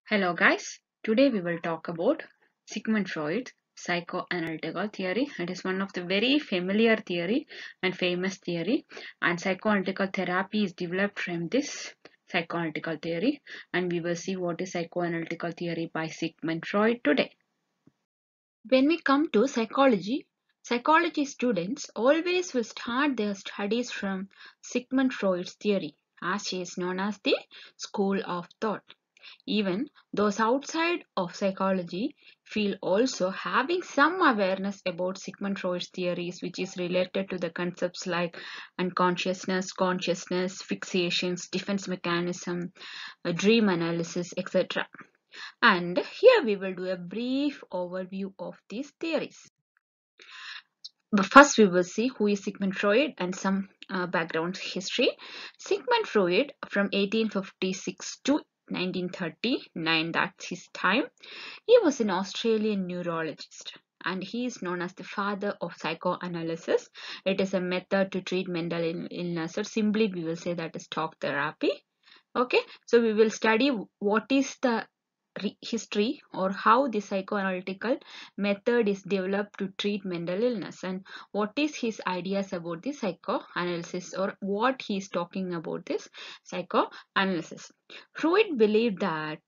Hello guys, today we will talk about Sigmund Freud's psychoanalytical theory. It is one of the very familiar theory and famous theory, and psychoanalytical therapy is developed from this psychoanalytical theory, and we will see what is psychoanalytical theory by Sigmund Freud today. When we come to psychology, psychology students always will start their studies from Sigmund Freud's theory, as she is known as the school of thought. Even those outside of psychology feel also having some awareness about Sigmund Freud's theories, which is related to the concepts like unconsciousness, consciousness, fixations, defense mechanism, dream analysis, etc. And here we will do a brief overview of these theories. But first we will see who is Sigmund Freud and some background history. Sigmund Freud from 1856 to 1939, that's his time. He was an Australian neurologist and he is known as the father of psychoanalysis. It is a method to treat mental illness, or simply we will say that is talk therapy. Okay, so we will study what is the history or how the psychoanalytical method is developed to treat mental illness and what is his ideas about the psychoanalysis, or what he is talking about this psychoanalysis. Freud believed that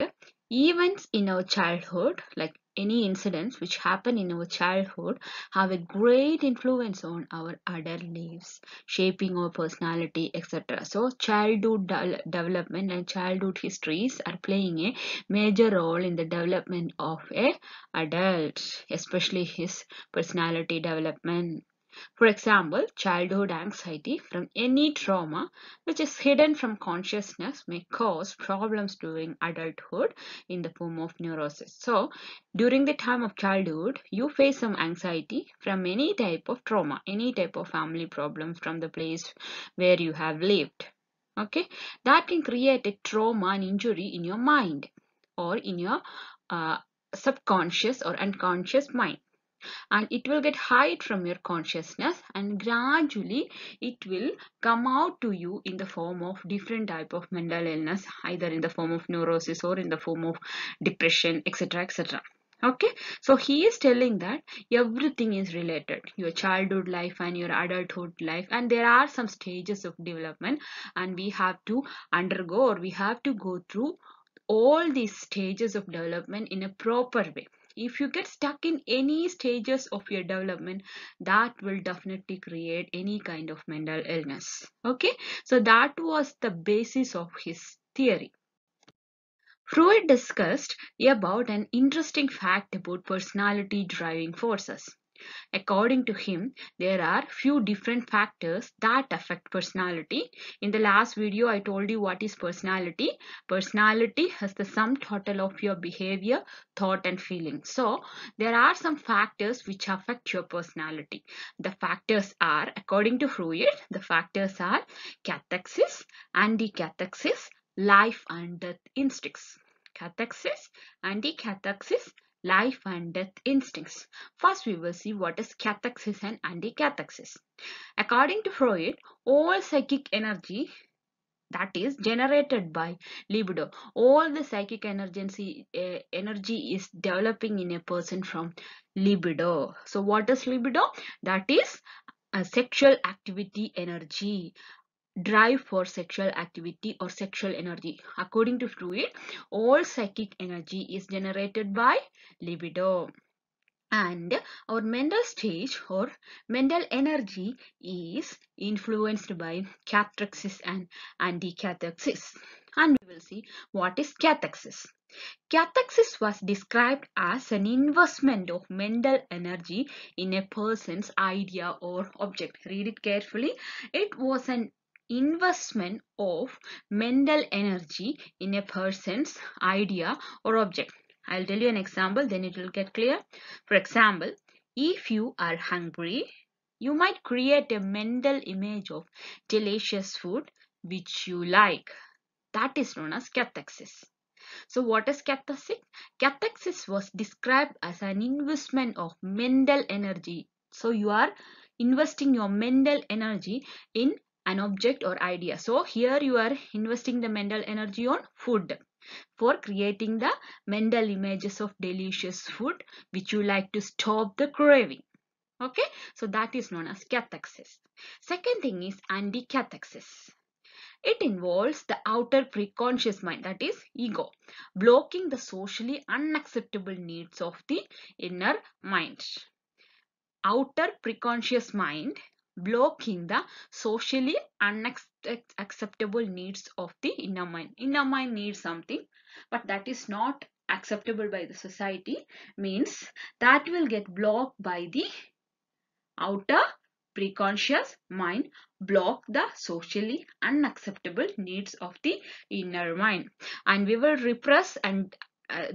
events in our childhood, like any incidents which happen in our childhood, have a great influence on our adult lives, shaping our personality, etc. So childhood development and childhood histories are playing a major role in the development of a adult, especially his personality development. For example, childhood anxiety from any trauma which is hidden from consciousness may cause problems during adulthood in the form of neurosis. So, during the time of childhood, you face some anxiety from any type of trauma, any type of family problem from the place where you have lived. Okay, that can create a trauma and injury in your mind or in your subconscious or unconscious mind, and it will get hide from your consciousness, and gradually it will come out to you in the form of different type of mental illness, either in the form of neurosis or in the form of depression, etc, etc. Okay, so he is telling that everything is related, your childhood life and your adulthood life, and there are some stages of development, and we have to undergo, or we have to go through all these stages of development in a proper way. If you get stuck in any stages of your development, that will definitely create any kind of mental illness. Okay, so that was the basis of his theory. Freud discussed about an interesting fact about personality driving forces. According to him, there are few different factors that affect personality. In the last video, I told you what is personality. Personality is the sum total of your behavior, thought and feeling. So, there are some factors which affect your personality. The factors are, according to Freud, the factors are cathexis, anti-cathexis, life and death instincts. Cathexis, anti-cathexis, life and death instincts. First, we will see what is cathexis and anti-cathexis. According to Freud, all psychic energy that is generated by libido, all the psychic energy is developing in a person from libido. So, what is libido? That is a sexual activity energy, drive for sexual activity or sexual energy. According to Freud, all psychic energy is generated by libido, and our mental stage or mental energy is influenced by cathexis and anti-cathexis. And we will see what is cathexis. Cathexis was described as an investment of mental energy in a person's idea or object. Read it carefully. It was an investment of mental energy in a person's idea or object. I'll tell you an example, then it will get clear. For example, if you are hungry, you might create a mental image of delicious food which you like. That is known as cathexis. So what is cathexis? Cathexis was described as an investment of mental energy. So you are investing your mental energy in an object or idea. So here you are investing the mental energy on food. for creating the mental images of delicious food which you like to stop the craving. Okay, so that is known as cathexis. Second thing is anticathexis. It involves the outer preconscious mind, that is ego, blocking the socially unacceptable needs of the inner mind. Outer preconscious mind blocking the socially unacceptable needs of the inner mind. Inner mind needs something, but that is not acceptable by the society, means that will get blocked by the outer preconscious mind, block the socially unacceptable needs of the inner mind, and we will repress and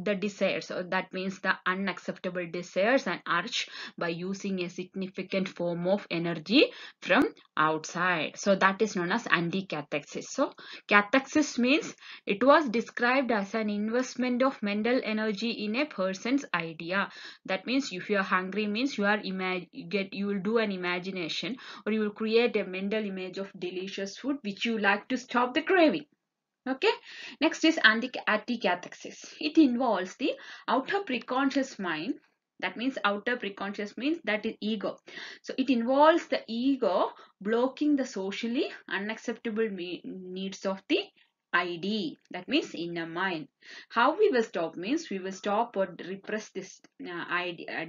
the desires, so that means the unacceptable desires and urge, by using a significant form of energy from outside. So that is known as anti-cathexis. So cathexis means it was described as an investment of mental energy in a person's idea. That means if you are hungry, means you are you will do an imagination, or you will create a mental image of delicious food which you like to stop the craving. Okay, next is anti-cathexis. It involves the outer preconscious mind. That means outer preconscious means that is ego. So it involves the ego blocking the socially unacceptable needs of the ID, that means inner mind. How we will stop means we will stop or repress this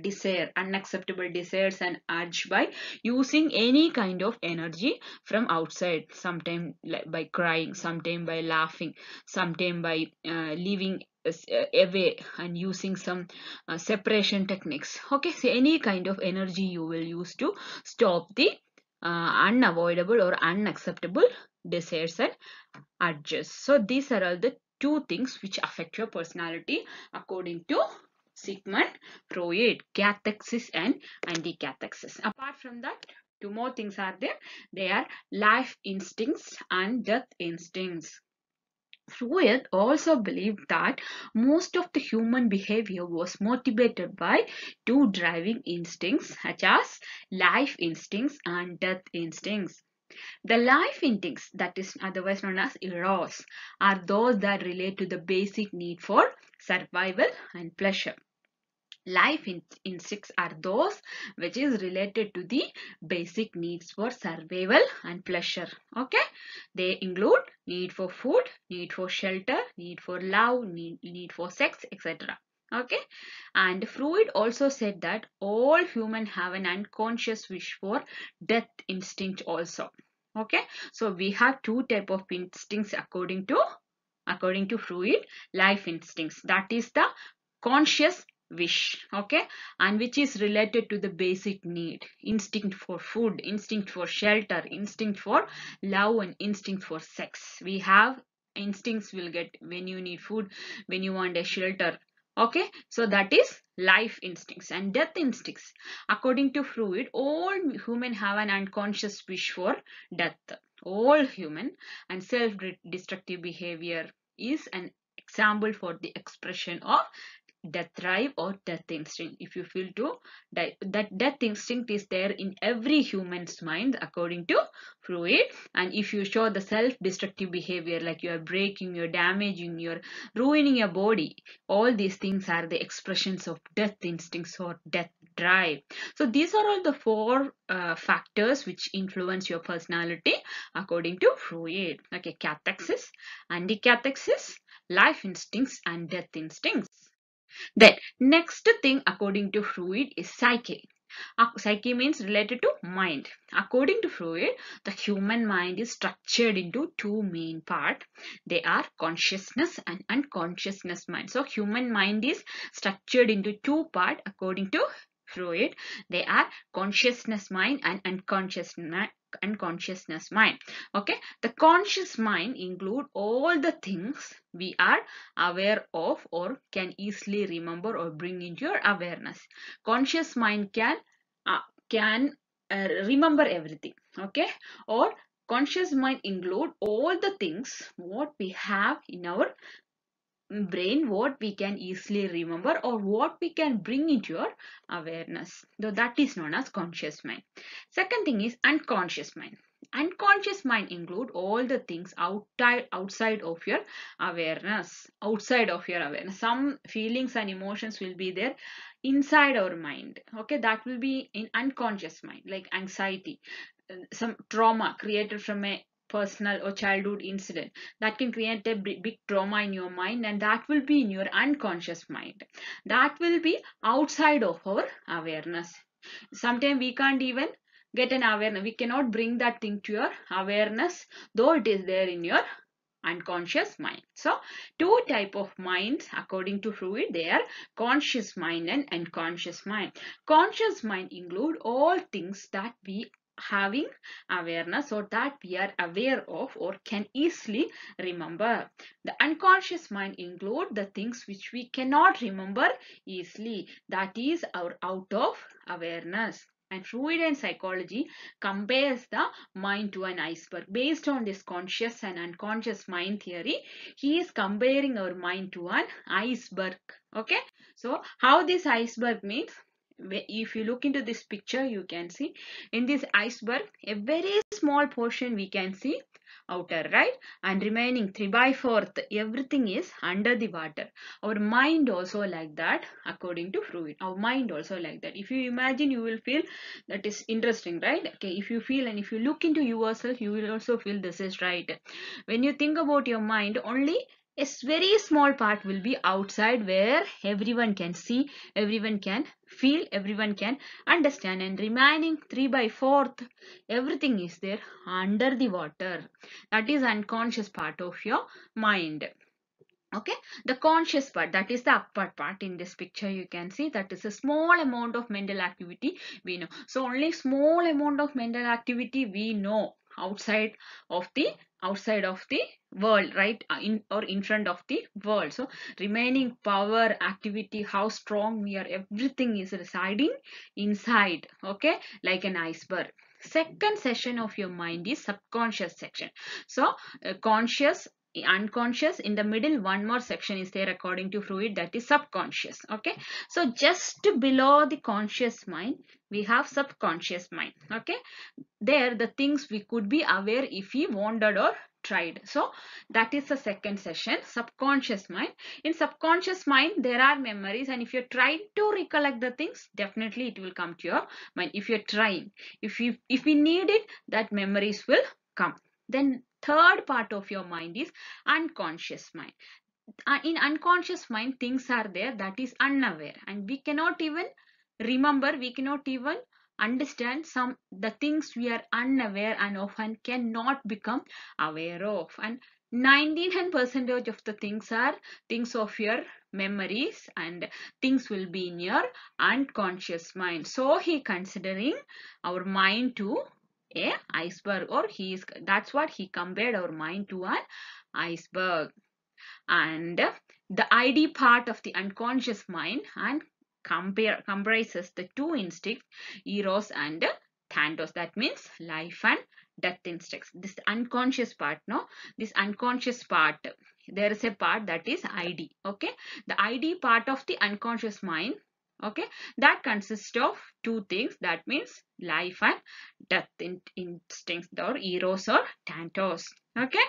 desire, unacceptable desires and urge, by using any kind of energy from outside, sometime by crying, sometime by laughing, sometime by leaving away and using some separation techniques. Okay, so any kind of energy you will use to stop the unavoidable or unacceptable desires and urges. So these are all the two things which affect your personality according to Sigmund Freud, cathexis and anti-cathexis. Apart from that, two more things are there. They are life instincts and death instincts. Freud also believed that most of the human behavior was motivated by two driving instincts, such as life instincts and death instincts. The life instincts, that is otherwise known as eros, are those that relate to the basic need for survival and pleasure. Life instincts are those which is related to the basic needs for survival and pleasure. Okay, they include need for food, need for shelter, need for love, need for sex, etc. Okay, and Freud also said that all humans have an unconscious wish for death instinct also. Okay, so we have two type of instincts according to Freud. Life instincts, that is the conscious wish, okay, and which is related to the basic need, instinct for food, instinct for shelter, instinct for love, and instinct for sex. We have instincts will get when you need food, when you want a shelter. Okay, so that is life instincts. And death instincts, according to Freud, all humans have an unconscious wish for death, all human, and self-destructive behavior is an example for the expression of death drive or death instinct. If you feel to die, that death instinct is there in every human's mind according to Freud. And if you show the self-destructive behavior, like you are breaking, you're damaging, you're ruining your body, all these things are the expressions of death instincts or death drive. So these are all the four factors which influence your personality according to Freud. Okay, cathexis, anti-cathexis, life instincts and death instincts. Then next thing according to Freud is psyche. Psyche means related to mind. According to Freud, the human mind is structured into two main parts. They are consciousness and unconsciousness mind. So human mind is structured into two parts according to Freud. They are consciousness mind and unconsciousness mind. Okay, the conscious mind include all the things we are aware of or can easily remember or bring into your awareness. Conscious mind can remember everything. Okay, or conscious mind include all the things what we have in our brain, what we can easily remember or what we can bring into your awareness. So that is known as conscious mind. Second thing is unconscious mind. Unconscious mind include all the things outside of your awareness, some feelings and emotions will be there inside our mind, okay, that will be in unconscious mind, like anxiety, some trauma created from a personal or childhood incident that can create a big trauma in your mind, and that will be in your unconscious mind, that will be outside of our awareness. Sometimes we can't even get an awareness, we cannot bring that thing to your awareness, though it is there in your unconscious mind. So two type of minds according to Freud, they are conscious mind and unconscious mind. Conscious mind include all things that we having awareness or that we are aware of or can easily remember. The unconscious mind include the things which we cannot remember easily, that is our out of awareness. And Freud and psychology compares the mind to an iceberg. Based on this conscious and unconscious mind theory, he is comparing our mind to an iceberg. Okay, so how this iceberg means, if you look into this picture, you can see in this iceberg a very small portion we can see outer, right, and remaining 3 by 4th everything is under the water. Our mind also like that according to Freud, our mind also like that. If you imagine, you will feel that is interesting, right? Okay, if you feel and if you look into yourself, you will also feel this is right. When you think about your mind, only a very small part will be outside where everyone can see, everyone can feel, everyone can understand, and remaining 3 by 4th everything is there under the water. That is unconscious part of your mind. Okay, the conscious part, that is the upper part. In this picture you can see that is a small amount of mental activity we know. So only small amount of mental activity we know outside of the world, right, in or in front of the world. So remaining power, activity, how strong we are, everything is residing inside, okay, like an iceberg. Second section of your mind is subconscious section. So conscious, unconscious, in the middle one more section is there according to Freud, that is subconscious. Okay, so just below the conscious mind we have subconscious mind. Okay, there the things we could be aware if we wanted or tried. So that is the second session, subconscious mind. In subconscious mind there are memories, and if you try to recollect the things, definitely it will come to your mind. If you're trying, if we need it, that memories will come. Then third part of your mind is unconscious mind. In unconscious mind things are there that is unaware, and we cannot even remember, we cannot even understand some the things we are unaware and often cannot become aware of. And 99% of the things are things of your memories, and things will be in your unconscious mind. So he considering our mind to a iceberg, or he is, that's what he compared our mind to an iceberg. And the ID part of the unconscious mind and comprises the two instincts, eros and thanatos, that means life and death instincts. This unconscious part, no, this unconscious part, there is a part that is ID. Okay, the ID part of the unconscious mind, okay, that consists of two things, that means life and death instincts, or eros or thanatos. Okay,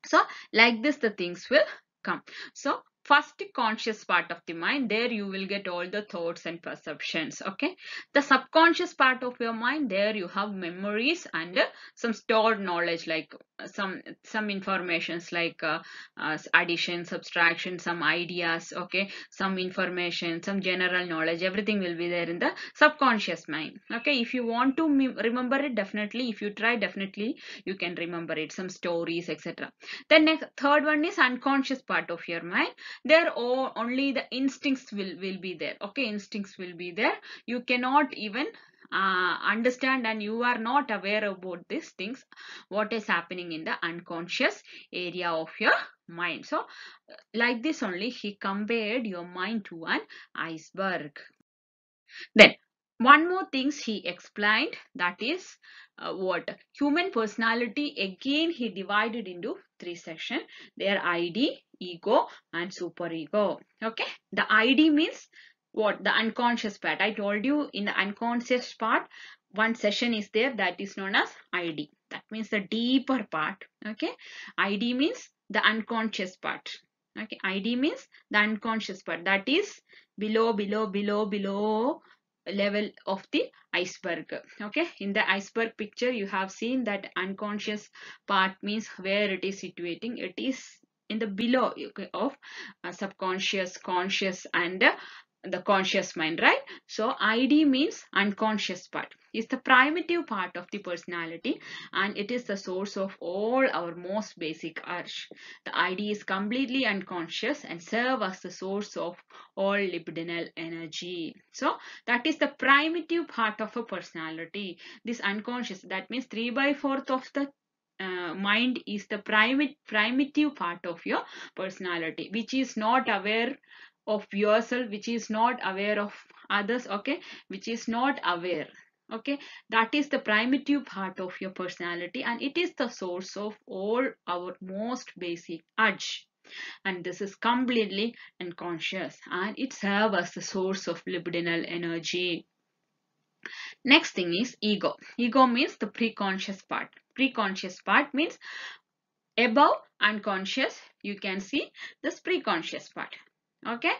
so like this the things will come. So first conscious part of the mind, there you will get all the thoughts and perceptions. Okay, the subconscious part of your mind, there you have memories and some stored knowledge, like some informations like addition, subtraction, some ideas, okay, some information, some general knowledge, everything will be there in the subconscious mind. Okay, if you want to remember it, definitely, if you try, definitely you can remember it, some stories, etc. The next third one is unconscious part of your mind. There only the instincts will be there. Okay, instincts will be there. You cannot even understand, and you are not aware about these things, what is happening in the unconscious area of your mind. So like this only he compared your mind to an iceberg. Then one more things he explained, that is what human personality, again he divided into three sections, their ID, ego and superego. Okay, the ID means what? The unconscious part. I told you in the unconscious part, one session is there that is known as ID. That means the deeper part. Okay. ID means the unconscious part. Okay. ID means the unconscious part. That is below level of the iceberg. Okay. In the iceberg picture, you have seen that unconscious part means where it is situating. It is in the below, okay, of subconscious, conscious, and the conscious mind, right? So ID means unconscious part. It's the primitive part of the personality, and it is the source of all our most basic urge. The ID is completely unconscious and serve as the source of all libidinal energy. So that is the primitive part of a personality. This unconscious, that means 3 by 4th of the mind is the primitive part of your personality, which is not aware of yourself, which is not aware of others, okay, which is not aware. Okay, that is the primitive part of your personality, and it is the source of all our most basic urge. And this is completely unconscious, and it serves as the source of libidinal energy. Next thing is ego. Ego means the preconscious part. Preconscious part means above unconscious. You can see this preconscious part. Okay,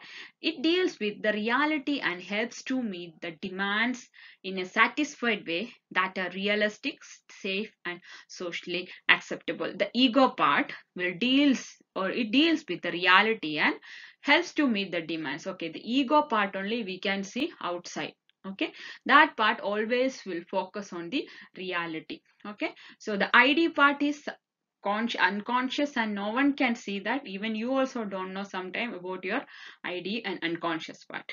it deals with the reality and helps to meet the demands in a satisfied way that are realistic, safe, and socially acceptable. The ego part will it deals with the reality and helps to meet the demands. Okay, the ego part only we can see outside. Okay, that part always will focus on the reality. Okay, so the ID part is unconscious, and no one can see that. Even you also don't know sometime about your ID and unconscious part.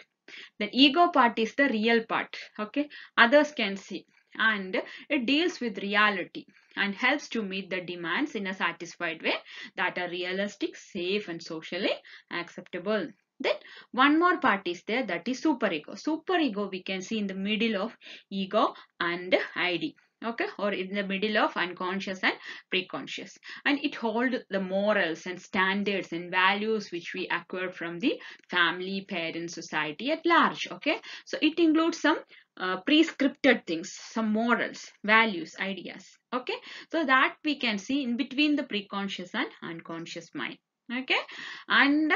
The ego part is the real part. Okay, others can see, and it deals with reality and helps to meet the demands in a satisfied way that are realistic, safe, and socially acceptable. Then one more part is there, that is superego. Superego we can see in the middle of ego and ID. Okay, or in the middle of unconscious and preconscious, and it holds the morals and standards and values which we acquire from the family, parents, society at large. Okay, so it includes some prescripted things, some morals, values, ideas. Okay, so that we can see in between the preconscious and unconscious mind. Okay, and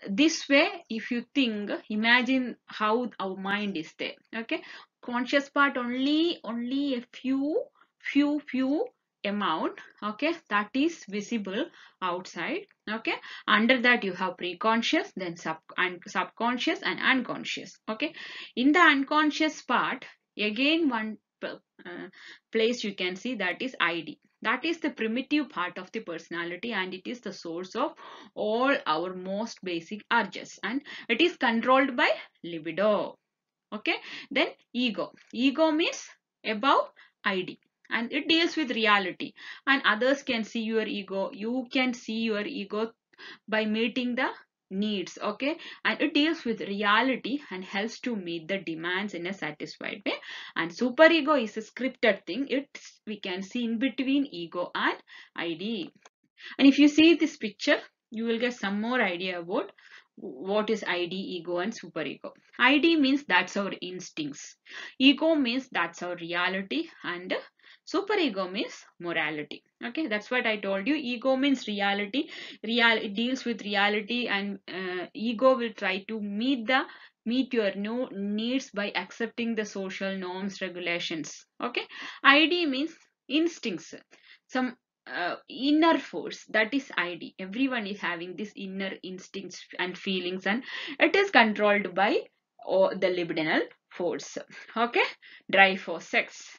this way, if you think, imagine how our mind is there. Okay, conscious part only a few amount, okay, that is visible outside. Okay, under that you have preconscious, then subconscious and unconscious. Okay, in the unconscious part, again one place you can see, that is ID. That is the primitive part of the personality, and it is the source of all our most basic urges, and it is controlled by libido. Okay, then ego means above ID, and it deals with reality, and others can see your ego. You can see your ego by meeting the needs. Okay, and it deals with reality and helps to meet the demands in a satisfied way. And superego is a scripted thing. It's we can see in between ego and ID. And if you see this picture, you will get some more idea about what is ID, ego, and superego. ID means that's our instincts. Ego means that's our reality, and superego means morality. Okay, that's what I told you. Ego means reality. It deals with reality, and ego will try to meet your new needs by accepting the social norms, regulations. Okay, ID means instincts, some inner force, that is ID. Everyone is having this inner instincts and feelings, and it is controlled by the libidinal force. Okay, drive for sex,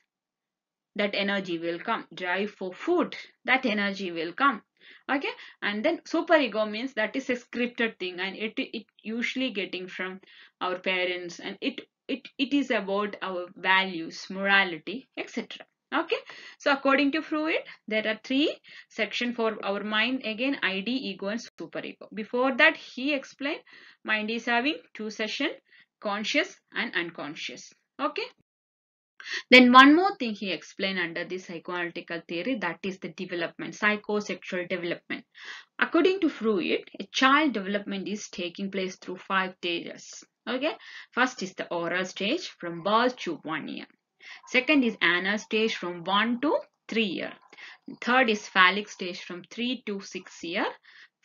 that energy will come. Drive for food, that energy will come. Okay, and then superego means that is a scripted thing, and it usually getting from our parents, and it is about our values, morality, etc. Okay, so according to Freud, there are 3 sections for our mind. Again, ID, ego, and superego. Before that, he explained mind is having 2 sections, conscious and unconscious. Okay, then one more thing he explained under the psychoanalytical theory, that is the development, psychosexual development. According to Freud, a child development is taking place through 5 stages. Okay, first is the oral stage from birth to 1 year. Second is anal stage from 1 to 3 year. Third is phallic stage from 3 to 6 year.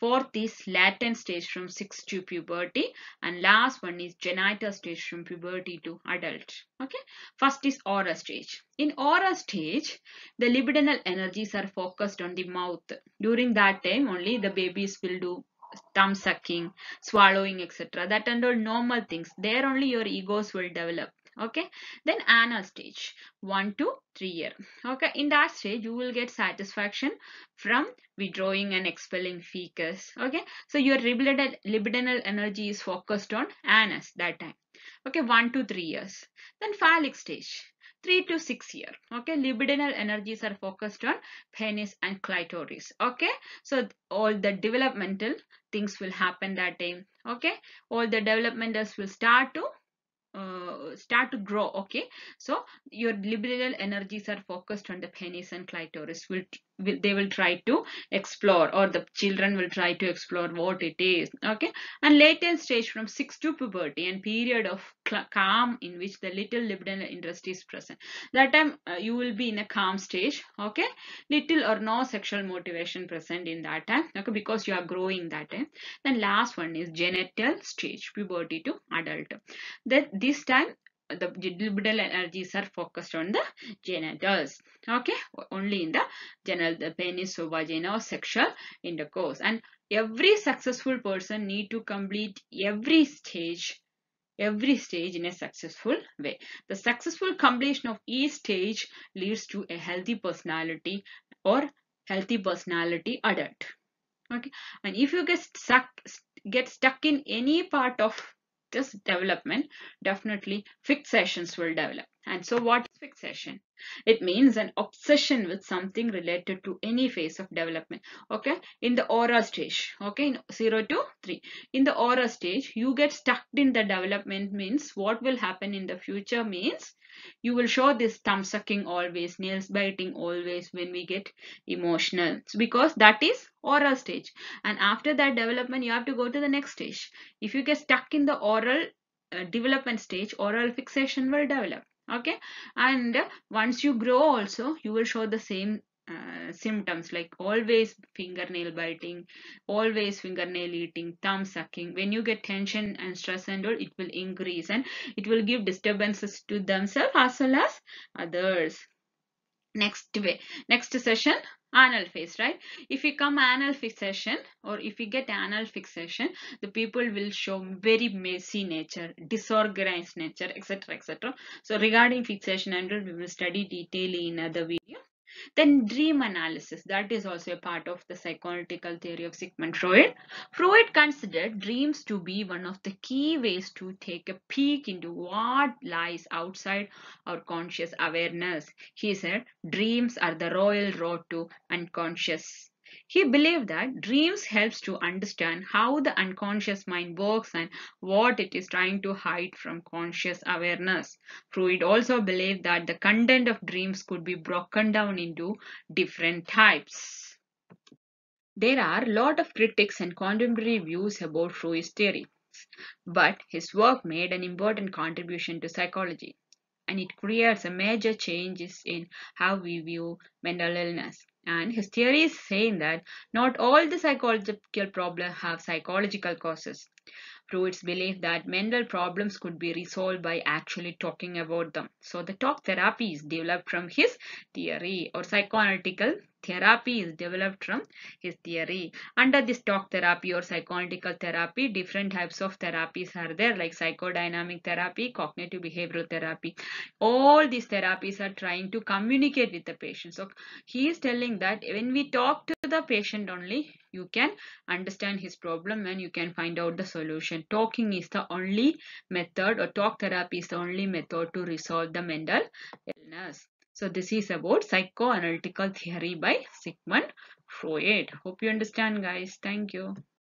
Fourth is latent stage from 6 to puberty. And last one is genital stage from puberty to adult. Okay. First is aura stage. In aura stage, the libidinal energies are focused on the mouth. During that time, only the babies will do thumb sucking, swallowing, etc. That and all normal things. There only your egos will develop. Okay. Then anal stage, 1 to 3 year. Okay, in that stage you will get satisfaction from withdrawing and expelling fecus. Okay, so your libidinal energy is focused on anus that time. Okay, 1 to 3 years. Then phallic stage, 3 to 6 year. Okay, libidinal energies are focused on penis and clitoris. Okay, so all the developmental things will happen that time. Okay, all the developmentals will start to grow. Okay, so your libidinal energies are focused on the penis and clitoris. They will try to explore, or the children will try to explore what it is. Okay, and latent stage from 6 to puberty and period of calm in which the little libidinal interest is present. That time you will be in a calm stage. Okay, little or no sexual motivation present in that time. Okay, because you are growing that time. Then last one is genital stage, puberty to adult. That this time the libidinal energies are focused on the genitals. Okay, only in the genital, the penis or vagina or sexual intercourse. And every successful person need to complete every stage in a successful way. The successful completion of each stage leads to a healthy personality or healthy personality adult. Okay, and if you get stuck in any part of this development, definitely fixations will develop. And so what is fixation? It means an obsession with something related to any phase of development. Okay, in the aura stage, okay, in 0 to 3, in the aura stage you get stuck in the development. Means what will happen in the future means you will show this thumb sucking always, nails biting always when we get emotional. So because that is oral stage, and after that development you have to go to the next stage. If you get stuck in the oral development stage, oral fixation will develop. Okay, and once you grow also you will show the same symptoms, like always fingernail biting, always fingernail eating, thumb sucking. When you get tension and stress and all, it will increase and it will give disturbances to themselves as well as others. Next session, anal phase, right? If we come anal fixation, or if we get anal fixation, the people will show very messy nature, disorganized nature, etc, etc. So regarding fixation and all, we will study detailedly in other video. Then dream analysis, that is also a part of the psychoanalytical theory of Sigmund Freud. Freud considered dreams to be one of the key ways to take a peek into what lies outside our conscious awareness. He said dreams are the royal road to unconscious. He believed that dreams helps to understand how the unconscious mind works and what it is trying to hide from conscious awareness. Freud also believed that the content of dreams could be broken down into different types. There are a lot of critics and contemporary views about Freud's theory, but his work made an important contribution to psychology, and it creates a major changes in how we view mental illness. And his theory is saying that not all the psychological problems have psychological causes. Freud's belief that mental problems could be resolved by actually talking about them. So the talk therapy is developed from his theory, or psychoanalytical therapy is developed from his theory. Under this talk therapy or psychoanalytical therapy, different types of therapies are there, like psychodynamic therapy, cognitive behavioral therapy. All these therapies are trying to communicate with the patient. So he is telling that when we talk to the patient only, you can understand his problem and you can find out the solution. Talking is the only method, or talk therapy is the only method to resolve the mental illness. So this is about psychoanalytical theory by Sigmund Freud. Hope you understand, guys. Thank you.